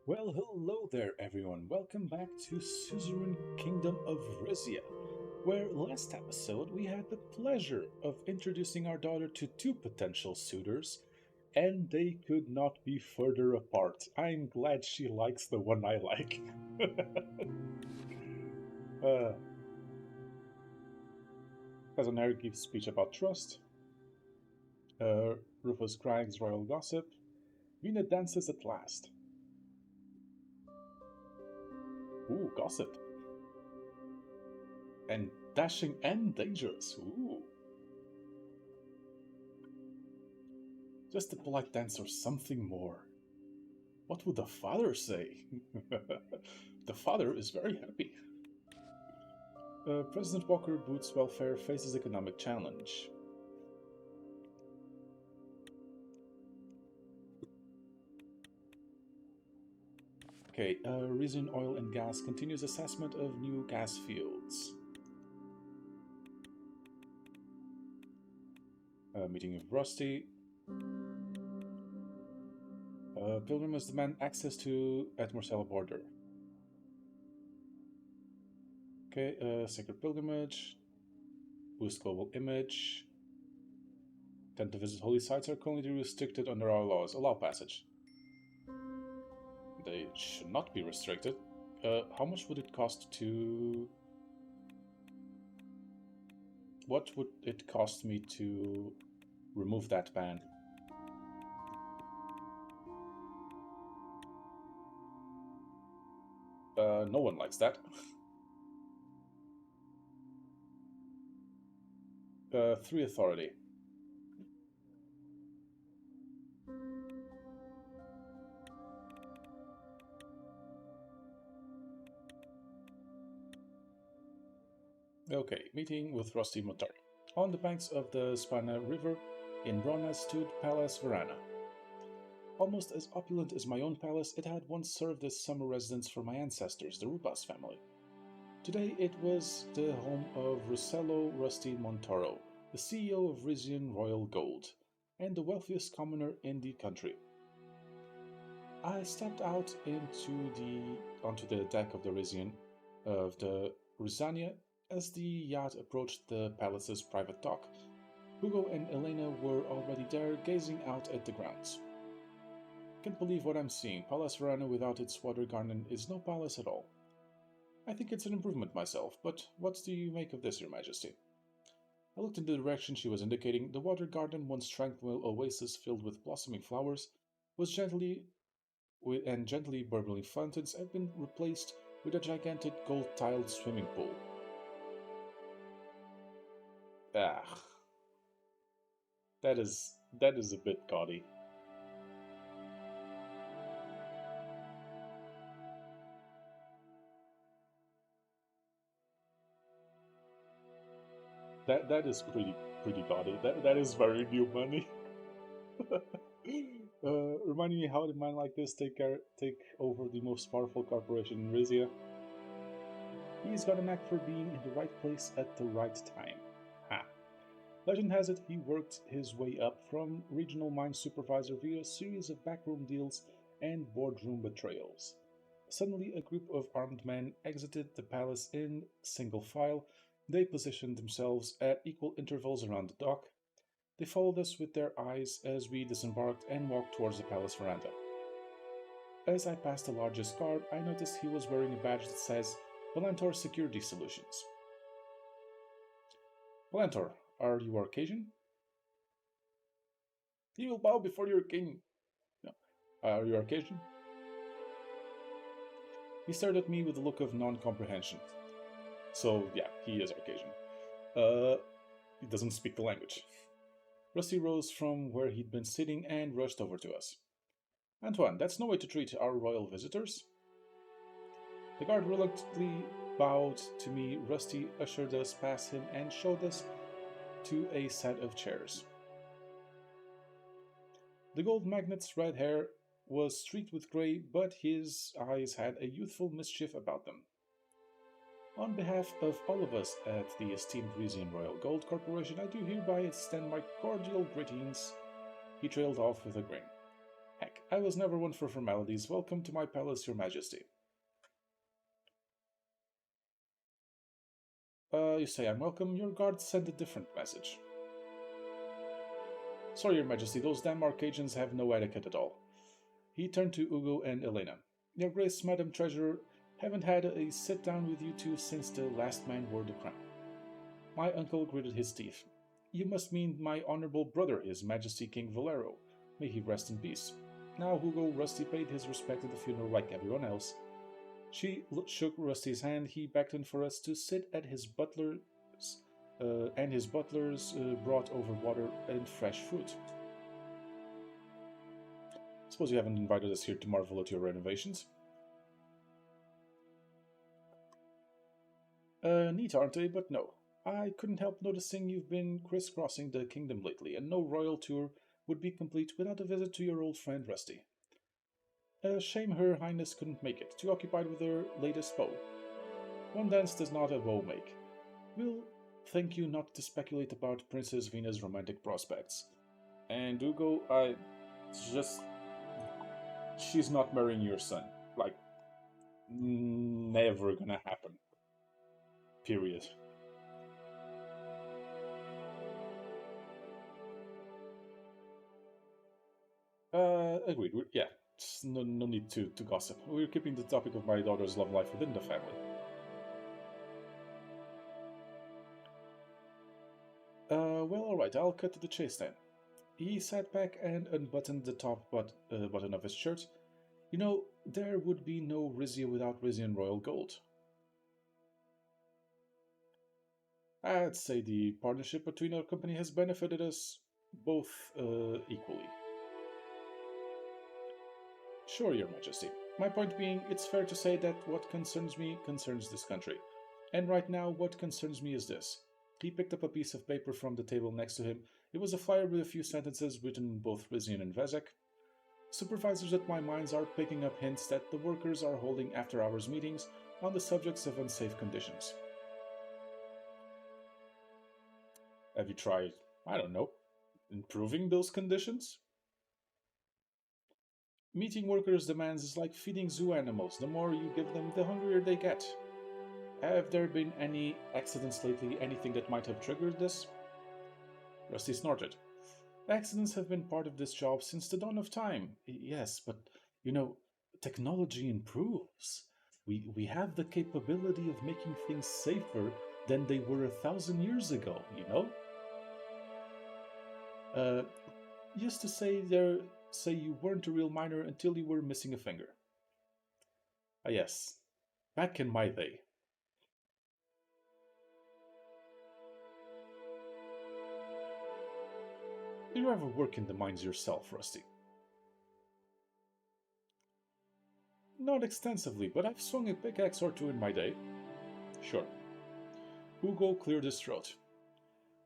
Well, hello there, everyone. Welcome back to Suzerain Kingdom of Rizia, where last episode we had the pleasure of introducing our daughter to two potential suitors, and they could not be further apart. I'm glad she likes the one I like. uh, Kazanari gives speech about trust. Rufus cries royal gossip. Vina dances at last. Ooh, gossip. And dashing and dangerous. Ooh. Just a polite dance or something more. What would the father say? The father is very happy. President Walker Boots welfare faces economic challenge. Okay, Reason Oil and Gas continues assessment of new gas fields. Meeting of Rusty. Pilgrims demand access to at Marcella border. Okay, Sacred Pilgrimage. Boost global image. Tend to visit holy sites are currently restricted under our laws. Allow passage. They should not be restricted. How much would it cost to... What would it cost me to remove that ban? No one likes that. 3 authority. Okay, meeting with Rusty Motar. On the banks of the Spana River in Brona stood Palace Varana. Almost as opulent as my own palace, it had once served as summer residence for my ancestors, the Rubas family. Today it was the home of Rosello Rusty Montoro, the CEO of Rizian Royal Gold, and the wealthiest commoner in the country. I stepped out onto the deck of the Rizania as the yacht approached the palace's private dock. Hugo and Elena were already there, gazing out at the grounds. Can't believe what I'm seeing. Palace Verona without its water garden is no palace at all. I think it's an improvement myself, but what do you make of this, Your Majesty? I looked in the direction she was indicating. The water garden, once tranquil oasis filled with blossoming flowers, was gently burbling fountains had been replaced with a gigantic gold-tiled swimming pool. Ah, that is a bit gaudy. That is pretty gaudy. That is very new money. Reminding me, how did man like this take over the most powerful corporation in Rizia? He's got a knack for being in the right place at the right time. Ha! Legend has it he worked his way up from regional mine supervisor via a series of backroom deals and boardroom betrayals. Suddenly, a group of armed men exited the palace in single file. They positioned themselves at equal intervals around the dock. They followed us with their eyes as we disembarked and walked towards the palace veranda. As I passed the largest guard, I noticed he was wearing a badge that says Valantor Security Solutions. Valantor, are you Arcasian? He will bow before your king. No. Are you Arcasian? He stared at me with a look of non-comprehension. So, yeah, he is Arcasian. He doesn't speak the language. Rusty rose from where he'd been sitting and rushed over to us. Antoine, that's no way to treat our royal visitors. The guard reluctantly bowed to me. Rusty ushered us past him and showed us to a set of chairs. The gold magnate's red hair was streaked with gray, but his eyes had a youthful mischief about them. On behalf of all of us at the esteemed Rizian Royal Gold Corporation, I do hereby extend my cordial greetings. He trailed off with a grin. Heck, I was never one for formalities. Welcome to my palace, your majesty. You say I'm welcome. Your guards sent a different message. Sorry, your majesty, those damn Arcadians have no etiquette at all. He turned to Ugo and Elena. Your grace, Madam Treasurer, haven't had a sit-down with you two since the last man wore the crown. My uncle gritted his teeth. You must mean my honorable brother, His Majesty King Valero. May he rest in peace. Now Hugo Rusty paid his respect at the funeral like everyone else. She shook Rusty's hand. He beckoned for us to sit at his butler's, and his butlers brought over water and fresh fruit. Suppose you haven't invited us here to marvel at your renovations. Neat, aren't they? But no. I couldn't help noticing you've been crisscrossing the kingdom lately, and no royal tour would be complete without a visit to your old friend Rusty. Shame Her Highness couldn't make it, too occupied with her latest beau. One dance does not a beau make. We'll thank you not to speculate about Princess Vena's romantic prospects. And Ugo, she's not marrying your son. Like, never gonna happen. Period. Agreed. Yeah, no need to gossip. We're keeping the topic of my daughter's love life within the family. Well, alright, I'll cut to the chase then. He sat back and unbuttoned the top button of his shirt. You know, there would be no Rizia without Rizian Royal Gold. I'd say the partnership between our company has benefited us both equally. Sure, Your Majesty. My point being, it's fair to say that what concerns me concerns this country. And right now, what concerns me is this. He picked up a piece of paper from the table next to him. It was a flyer with a few sentences written in both Rizian and Vezek. Supervisors at my mines are picking up hints that the workers are holding after-hours meetings on the subjects of unsafe conditions. Have you tried, I don't know, improving those conditions? Meeting workers' demands is like feeding zoo animals. The more you give them, the hungrier they get. Have there been any accidents lately, anything that might have triggered this? Rusty snorted. Accidents have been part of this job since the dawn of time. Yes, but, you know, technology improves. We have the capability of making things safer than they were 1,000 years ago, you know? Used to say you weren't a real miner until you were missing a finger. Ah, yes. Back in my day. Did you ever work in the mines yourself, Rusty? Not extensively, but I've swung a pickaxe or two in my day. Sure. Hugo cleared his throat.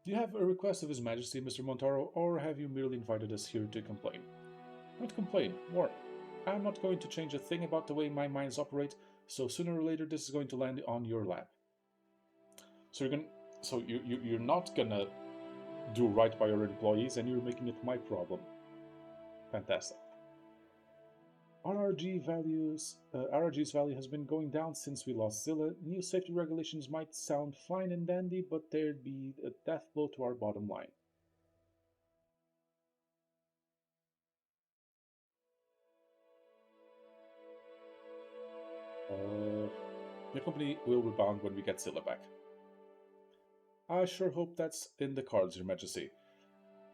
Do you have a request of His Majesty, Mr. Montaro, or have you merely invited us here to complain? Not complain, warn. I'm not going to change a thing about the way my mines operate, so sooner or later this is going to land on your lap. So you're not gonna do right by your employees, and you're making it my problem. Fantastic. RRG's value has been going down since we lost Zilla. New safety regulations might sound fine and dandy, but there'd be a death blow to our bottom line. The company will rebound when we get Zilla back. I sure hope that's in the cards, Your Majesty.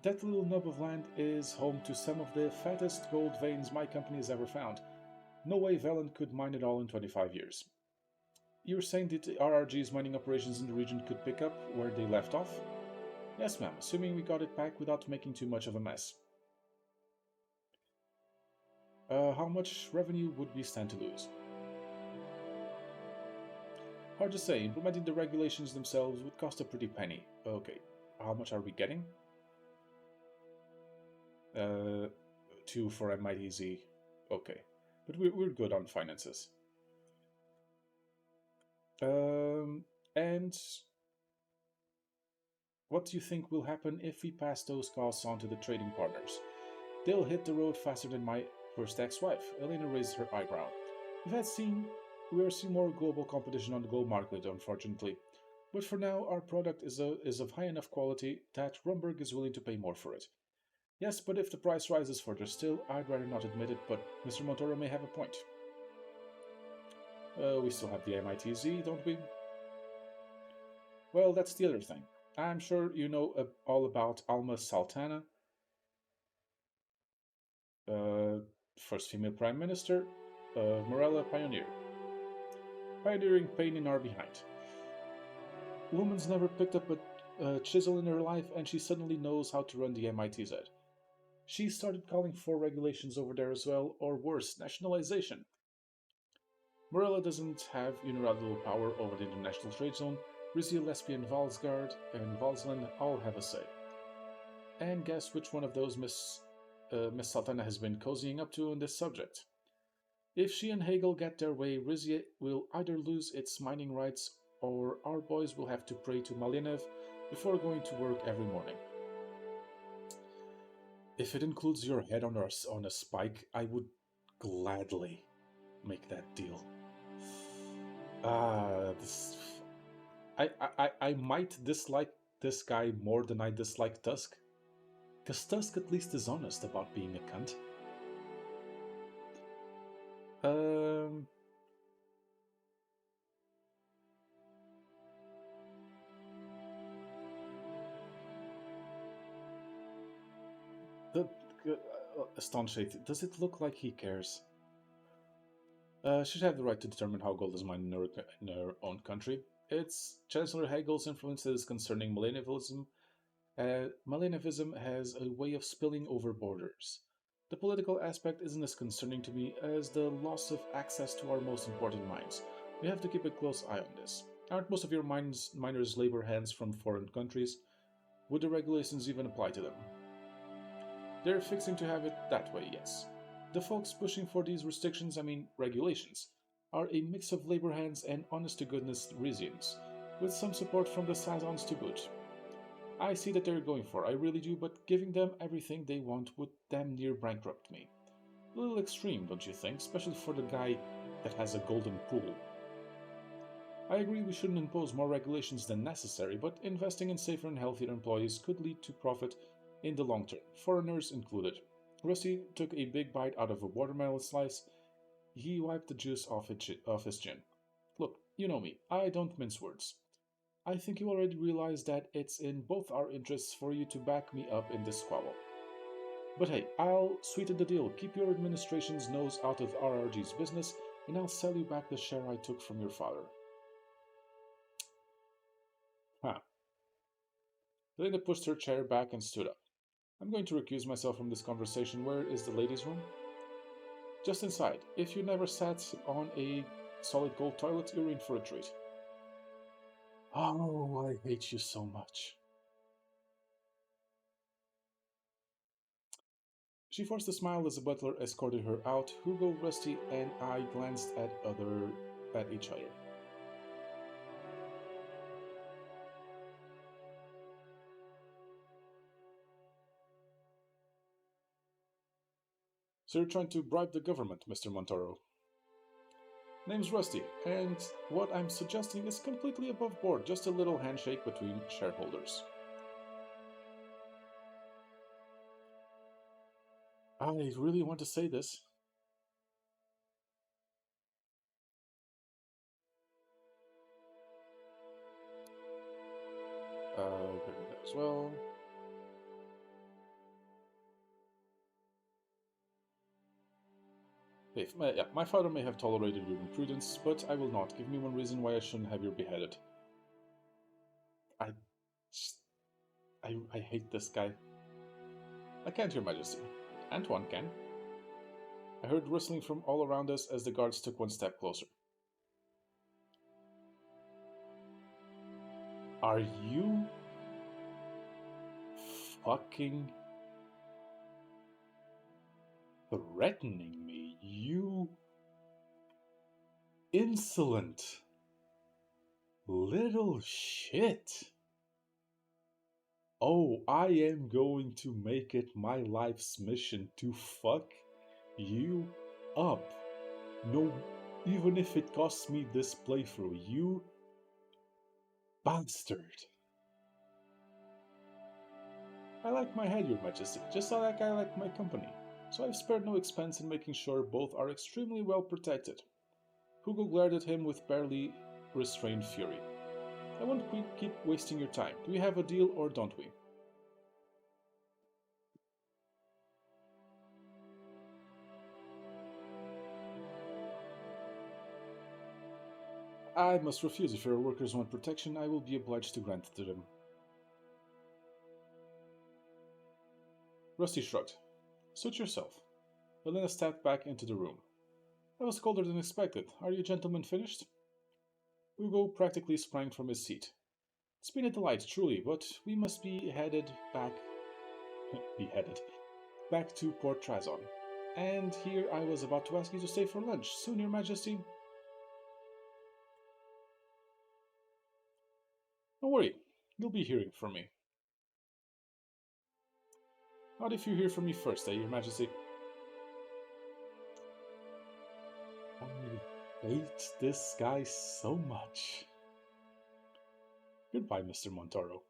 That little nub of land is home to some of the fattest gold veins my company has ever found. No way Velen could mine it all in 25 years. You're saying that the RRG's mining operations in the region could pick up where they left off? Yes, ma'am, assuming we got it back without making too much of a mess. How much revenue would we stand to lose? Hard to say. Implementing the regulations themselves would cost a pretty penny. Okay, how much are we getting? 2 for MITZ. Okay, but we're good on finances. And what do you think will happen if we pass those costs on to the trading partners? They'll hit the road faster than my First ex-wife, Elena raised her eyebrow. We are seeing more global competition on the gold market, unfortunately. But for now, our product is of high enough quality that Rumberg is willing to pay more for it. Yes, but if the price rises further still, I'd rather not admit it, but Mr. Montoro may have a point. We still have the MITZ, don't we? Well, that's the other thing. I'm sure you know all about Alma Sultana, uh, first female prime minister of Morella Pioneer, pioneering pain in our behind. Woman's never picked up a chisel in her life, and she suddenly knows how to run the MITZ. She started calling for regulations over there as well, or worse, nationalization. Morella doesn't have unilateral power over the international trade zone. Rizia, Lesbian, Valsgard, and Valsland all have a say. And guess which one of those Miss Sultana has been cozying up to on this subject? If she and Hegel get their way, Rizia will either lose its mining rights or our boys will have to pray to Malinev before going to work every morning. If it includes your head on a spike, I would gladly make that deal. This. I might dislike this guy more than I dislike Tusk. Because Tusk at least is honest about being a cunt. Um. The Astonished, does it look like he cares? Should have the right to determine how gold is mined in her own country. It's Chancellor Hegel's influence that is concerning millennialism. Millennialism has a way of spilling over borders. The political aspect isn't as concerning to me as the loss of access to our most important mines. We have to keep a close eye on this. Aren't most of your miners labor hands from foreign countries? Would the regulations even apply to them? They're fixing to have it that way, yes. The folks pushing for these restrictions, I mean regulations, are a mix of labor hands and honest to goodness Rizians, with some support from the Sazons to boot. I see that they're going for, I really do, but giving them everything they want would damn near bankrupt me. A little extreme, don't you think, especially for the guy that has a golden pool? I agree we shouldn't impose more regulations than necessary, but investing in safer and healthier employees could lead to profit in the long term, foreigners included. Rusty took a big bite out of a watermelon slice. He wiped the juice off his chin. Look, you know me, I don't mince words. I think you already realize that it's in both our interests for you to back me up in this squabble. But hey, I'll sweeten the deal. Keep your administration's nose out of RRG's business, and I'll sell you back the share I took from your father. Huh. Linda pushed her chair back and stood up. I'm going to recuse myself from this conversation. Where is the ladies' room? Just inside. If you never sat on a solid gold toilet, you're in for a treat. Oh, I hate you so much. She forced a smile as the butler escorted her out. Hugo, Rusty, and I glanced at each other. So you're trying to bribe the government, Mr. Montoro. Name's Rusty, and what I'm suggesting is completely above board, just a little handshake between shareholders. I really want to say this. As well. My father may have tolerated your imprudence, but I will not. Give me one reason why I shouldn't have you beheaded. I, I hate this guy. I can't, Your Majesty. Antoine can. I heard rustling from all around us as the guards took one step closer. Are you fucking threatening me? You insolent little shit. Oh, I am going to make it my life's mission to fuck You up. No, even if it costs me this playthrough, you bastard. I like my head, Your Majesty, just like I like my company, so I've spared no expense in making sure both are extremely well protected. Hugo glared at him with barely restrained fury. I won't keep wasting your time. Do we have a deal or don't we? I must refuse. If your workers want protection, I will be obliged to grant it to them. Rusty shrugged. Suit yourself. Elena stepped back into the room. That was colder than expected. Are you gentlemen finished? Hugo practically sprang from his seat. It's been a delight, truly, but we must be headed back. Beheaded. Back to Port Trazon. And here I was about to ask you to stay for lunch. Soon, Your Majesty. Don't worry, you'll be hearing from me. Not if you hear from me first, Your Majesty. I hate this guy so much. Goodbye, Mr. Montoro.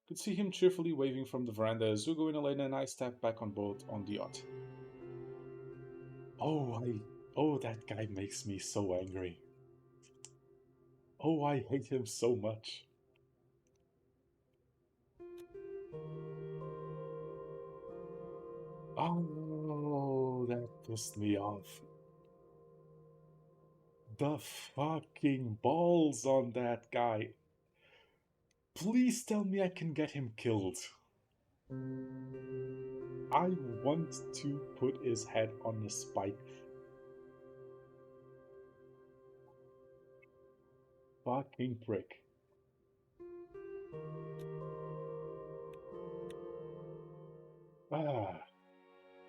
Could see him cheerfully waving from the veranda as Hugo and Elena and I stepped back on board on the yacht. Oh, that guy makes me so angry. Oh, I hate him so much. Oh, that pissed me off. The fucking balls on that guy. Please tell me I can get him killed. I want to put his head on a spike. Fucking prick.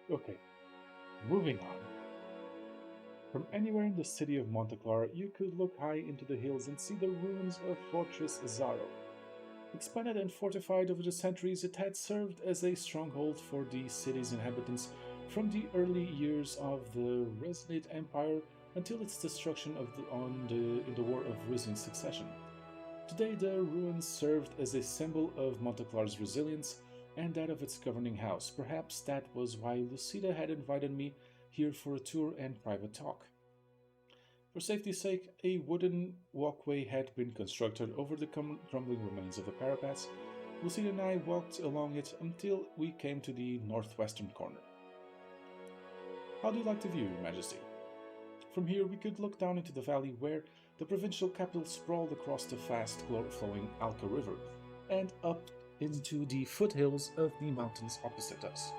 Okay. Moving on. From anywhere in the city of Monteclar, you could look high into the hills and see the ruins of Fortress Zaro. Expanded and fortified over the centuries, it had served as a stronghold for the city's inhabitants from the early years of the Resnid Empire until its destruction in the War of Risian Succession. Today, the ruins served as a symbol of Monteclar's resilience and that of its governing house. Perhaps that was why Lucida had invited me here for a tour and private talk. For safety's sake, a wooden walkway had been constructed over the crumbling remains of the parapets. Lucida and I walked along it until we came to the northwestern corner. How do you like the view, Your Majesty? From here, we could look down into the valley where the provincial capital sprawled across the fast flowing Alca River and up into the foothills of the mountains opposite us.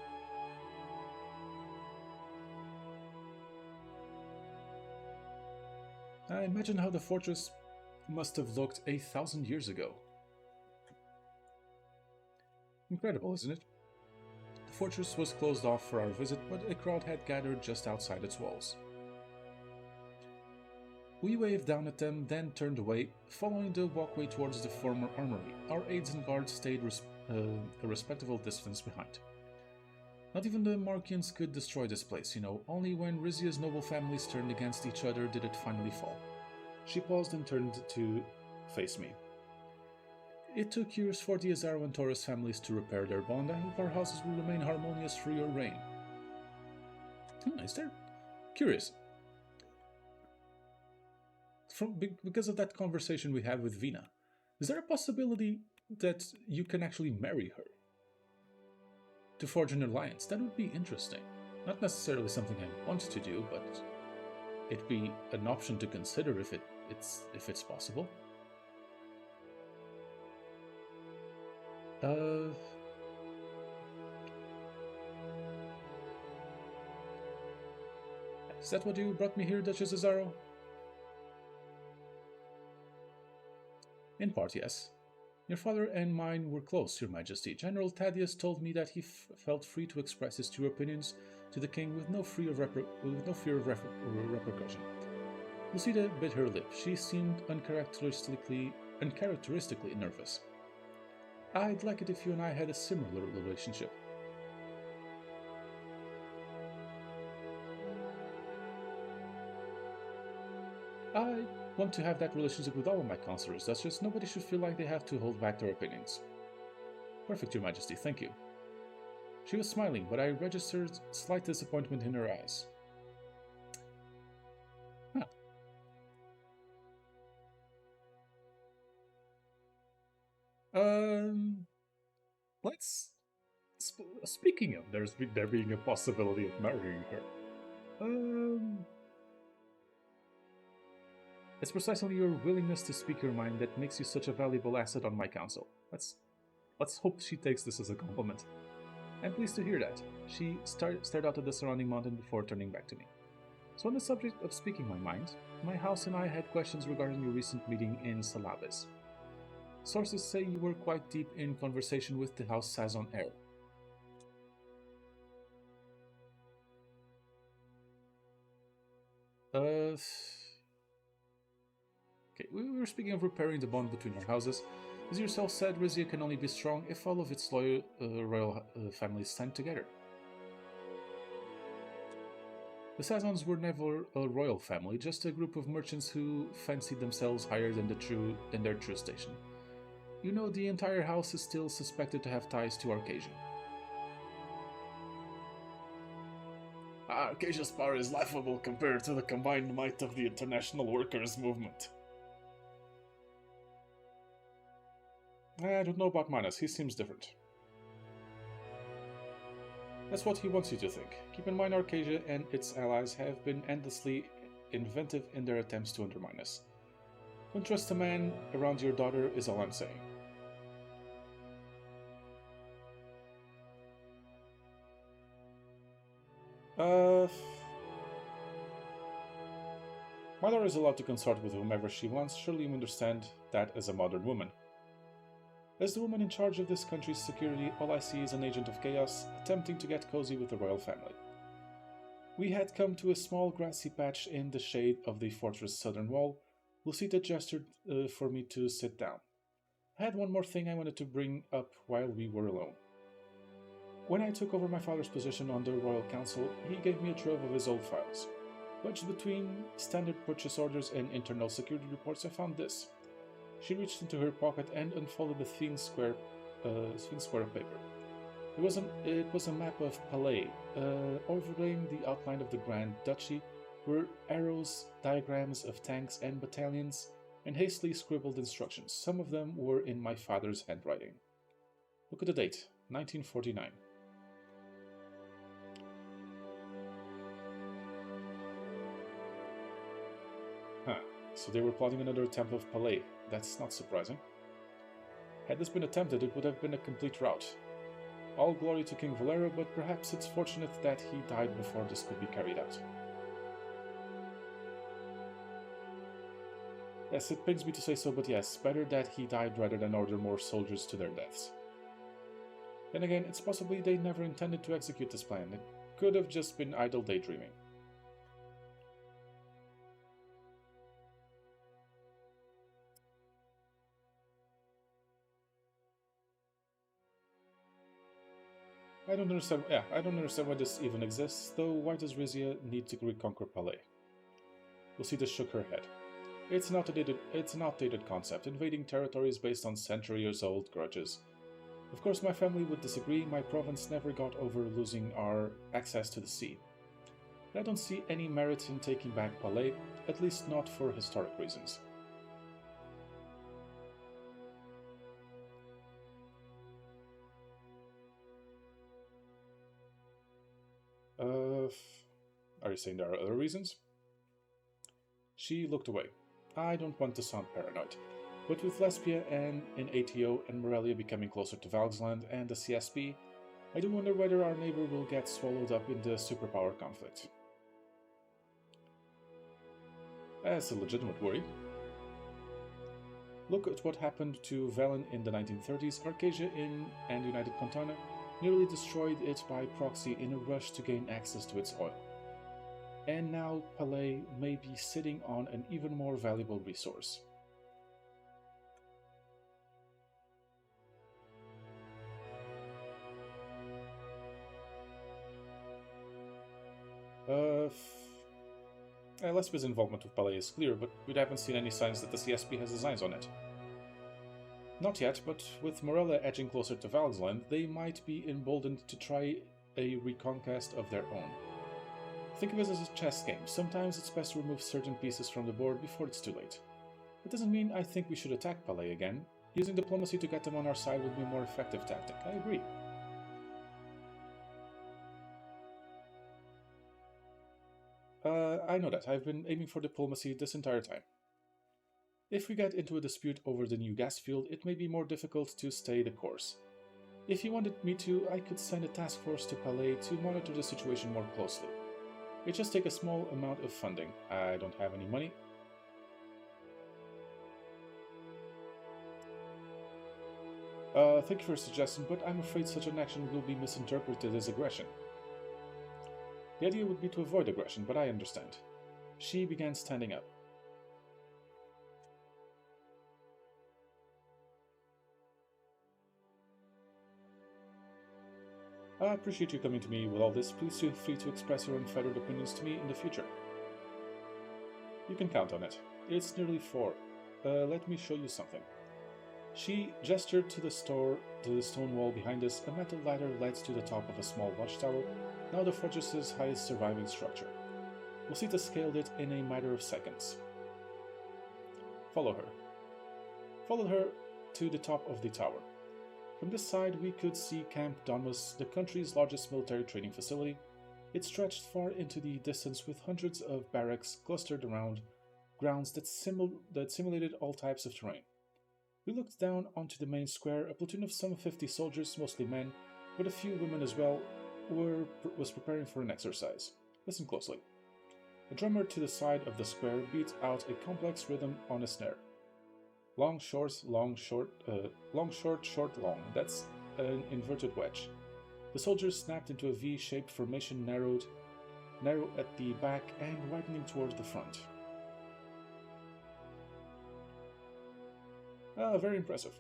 I imagine how the fortress must have looked 1,000 years ago. Incredible, isn't it? The fortress was closed off for our visit, but a crowd had gathered just outside its walls. We waved down at them, then turned away, following the walkway towards the former armory. Our aides and guards stayed a respectable distance behind. Not even the Markians could destroy this place, only when Rizia's noble families turned against each other did it finally fall. She paused and turned to face me. It took years for the Azaro and Taurus families to repair their bond. I hope our houses will remain harmonious through your reign. Is there? Curious. Because of that conversation we had with Vina, is there a possibility that you can actually marry her? To forge an alliance? That would be interesting. Not necessarily something I want to do, but it'd be an option to consider if it's possible. Is that what you brought me here, Duchess Azaro? In part, yes. Your father and mine were close, Your Majesty. General Thaddeus told me that he felt free to express his true opinions to the king with no fear of repercussion. Lucida bit her lip. She seemed uncharacteristically nervous. I'd like it if you and I had a similar relationship. I want to have that relationship with all of my counselors. That's just nobody should feel like they have to hold back their opinions. Perfect, Your Majesty, thank you. She was smiling, but I registered slight disappointment in her eyes. Huh. Um, let's. Speaking of, there being a possibility of marrying her. Um, it's precisely your willingness to speak your mind that makes you such a valuable asset on my council. Let's hope she takes this as a compliment. I'm pleased to hear that. She stared out at the surrounding mountain before turning back to me. So on the subject of speaking my mind, my house and I had questions regarding your recent meeting in Salabes. Sources say you were quite deep in conversation with the House Sazon heir. Uh, okay, we were speaking of repairing the bond between our houses. As yourself said, Rizia can only be strong if all of its loyal royal families stand together. The Sazons were never a royal family, just a group of merchants who fancied themselves higher than their true station. You know, the entire house is still suspected to have ties to Arcasia. Arcasia's power is laughable compared to the combined might of the international workers' movement. I don't know about Minos, he seems different. That's what he wants you to think. Keep in mind Arcasia and its allies have been endlessly inventive in their attempts to undermine us. Don't trust a man around your daughter is all I'm saying. My daughter is allowed to consort with whomever she wants. Surely you understand that as a modern woman. As the woman in charge of this country's security, all I see is an agent of chaos attempting to get cozy with the royal family. We had come to a small grassy patch in the shade of the fortress' southern wall. Lucita gestured for me to sit down. I had one more thing I wanted to bring up while we were alone. When I took over my father's position on the Royal Council, he gave me a trove of his old files. Wedged between standard purchase orders and internal security reports, I found this. She reached into her pocket and unfolded a thin square of paper. It was a map of Palais. Overlaying the outline of the Grand Duchy were arrows, diagrams of tanks and battalions, and hastily scribbled instructions. Some of them were in my father's handwriting. Look at the date, 1949. Huh, so they were plotting another attempt of Palais. That's not surprising. Had this been attempted, it would have been a complete rout. All glory to King Valero, but perhaps it's fortunate that he died before this could be carried out. Yes, it pains me to say so, but yes, better that he died rather than order more soldiers to their deaths. Then again, it's possibly they never intended to execute this plan. It could have just been idle daydreaming. I don't understand why this even exists, though why does Rizia need to reconquer Palais? Lucida shook her head. It's an outdated concept, invading territories based on centuries-old grudges. Of course, my family would disagree. My province never got over losing our access to the sea. I don't see any merit in taking back Palais, at least not for historic reasons. Uh, are you saying there are other reasons? She looked away. I don't want to sound paranoid, but with Lesbia and in ATO and Morelia becoming closer to Valgsland and the CSP, I do wonder whether our neighbor will get swallowed up in the superpower conflict. That's a legitimate worry. Look at what happened to Velen in the 1930s. Arcasia and United Contana nearly destroyed it by proxy in a rush to gain access to its oil. And now Palais may be sitting on an even more valuable resource. Uh, Lesbia's involvement with Palais is clear, but we haven't seen any signs that the CSP has designs on it. Not yet, but with Morella edging closer to Valsland, they might be emboldened to try a reconquest of their own. Think of it as a chess game. Sometimes it's best to remove certain pieces from the board before it's too late. That doesn't mean I think we should attack Palais again. Using diplomacy to get them on our side would be a more effective tactic. I agree. I know that. I've been aiming for diplomacy this entire time. If we get into a dispute over the new gas field, it may be more difficult to stay the course. If you wanted me to, I could send a task force to Palais to monitor the situation more closely. It just takes a small amount of funding. I don't have any money. Thank you for your suggestion, but I'm afraid such an action will be misinterpreted as aggression. The idea would be to avoid aggression, but I understand. She began standing up. I appreciate you coming to me with all this. Please feel free to express your unfettered opinions to me in the future. You can count on it. It's nearly 4. Let me show you something. She gestured to the stone wall behind us. A metal ladder led to the top of a small watchtower, now the fortress's highest surviving structure. Lucita scaled it in a matter of seconds. Follow her. Followed her to the top of the tower. From this side, we could see Camp Donmus, the country's largest military training facility. It stretched far into the distance with hundreds of barracks clustered around grounds that simulated all types of terrain. We looked down onto the main square. A platoon of some 50 soldiers, mostly men, but a few women as well, was preparing for an exercise. Listen closely. A drummer to the side of the square beat out a complex rhythm on a snare. Long, short, long, short, long, short, short, long. That's an inverted wedge. The soldiers snapped into a V-shaped formation, narrow at the back and widening towards the front. Very impressive.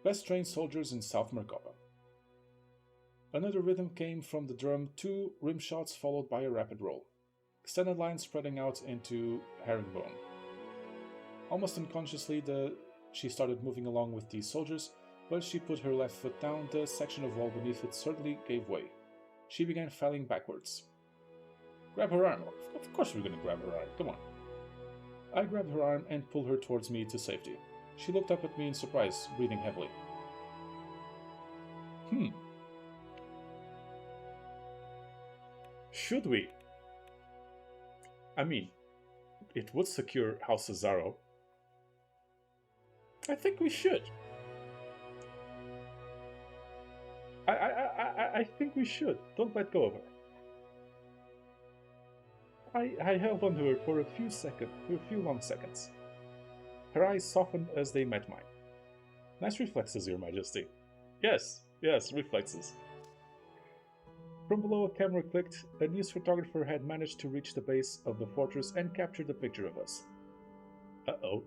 Best trained soldiers in South Markova. Another rhythm came from the drum, 2 rim shots followed by a rapid roll. Extended lines spreading out into herringbone. Almost unconsciously, she started moving along with these soldiers, but she put her left foot down. The section of wall beneath it suddenly gave way. She began falling backwards. Grab her arm. Of course we're gonna grab her arm. Come on. I grabbed her arm and pulled her towards me to safety. She looked up at me in surprise, breathing heavily. Should we? I mean, it would secure House Cesaro. I think we should. I think we should. Don't let go of her. I held on to her for a few long seconds. Her eyes softened as they met mine. Nice reflexes, Your Majesty. Yes, reflexes. From below, a camera clicked. A news photographer had managed to reach the base of the fortress and captured a picture of us. Uh-oh.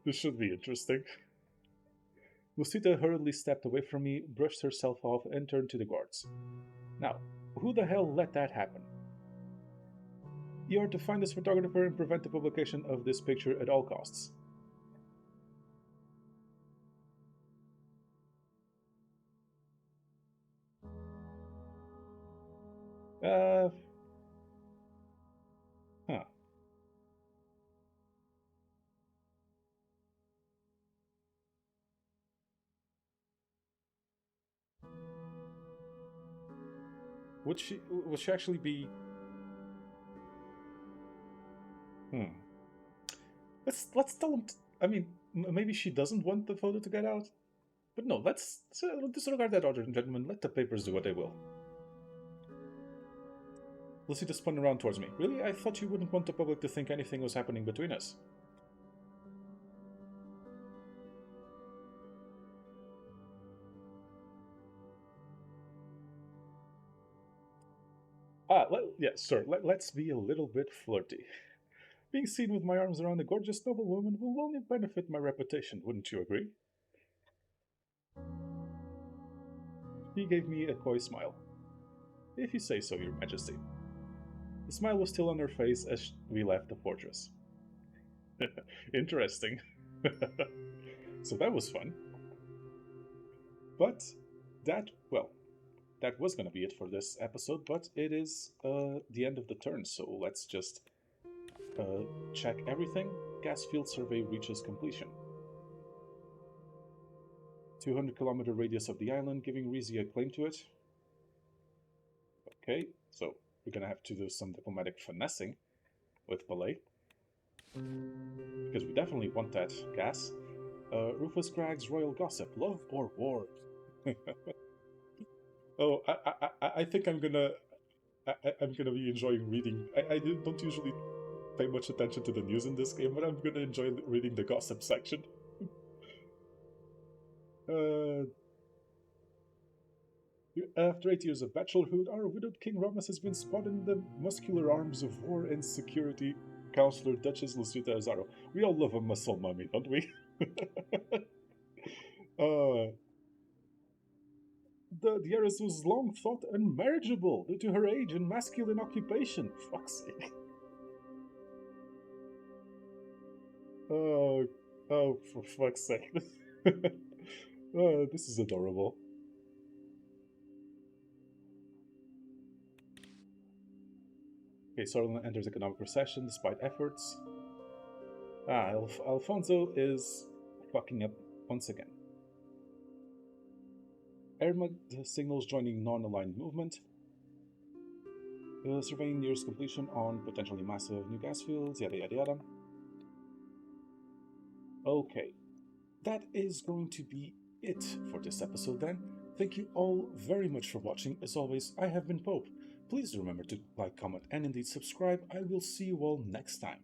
This should be interesting. Lucita hurriedly stepped away from me, brushed herself off, and turned to the guards. Now, who the hell let that happen? You are to find this photographer and prevent the publication of this picture at all costs. Huh. Would she actually be... Let's tell him... I mean, maybe she doesn't want the photo to get out? But no, let's disregard that order, gentlemen. Let the papers do what they will. Lucita spun around towards me. Really? I thought you wouldn't want the public to think anything was happening between us. Let's be a little bit flirty. Being seen with my arms around a gorgeous noblewoman will only benefit my reputation, wouldn't you agree? He gave me a coy smile. If you say so, Your Majesty. The smile was still on her face as we left the fortress. Interesting. So that was fun. But that was going to be it for this episode, but it is the end of the turn, so let's just check everything. Gas field survey reaches completion. 200-kilometer radius of the island, giving Rizi a claim to it. Okay, so we're going to have to do some diplomatic finessing with Ballet, because we definitely want that gas. Rufus Cragg's Royal Gossip, Love or War? Oh, I think I'm gonna be enjoying reading. I don't usually pay much attention to the news in this game, but I'm gonna enjoy reading the gossip section. After 8 years of bachelorhood, our widowed King Romus has been spotted in the muscular arms of War and Security Counselor Duchess Lucita Azaro. We all love a muscle mummy, don't we? The heiress was long thought unmarriageable due to her age and masculine occupation. Fuck's sake. Oh, for fuck's sake. Oh, this is adorable. Okay, Sorlin enters economic recession despite efforts. Alfonso is fucking up once again. Ermag signals joining non-aligned movement. Surveying nears completion on potentially massive new gas fields, yada yada yada. Okay, that is going to be it for this episode then. Thank you all very much for watching. As always, I have been Pope. Please remember to like, comment, and indeed subscribe. I will see you all next time.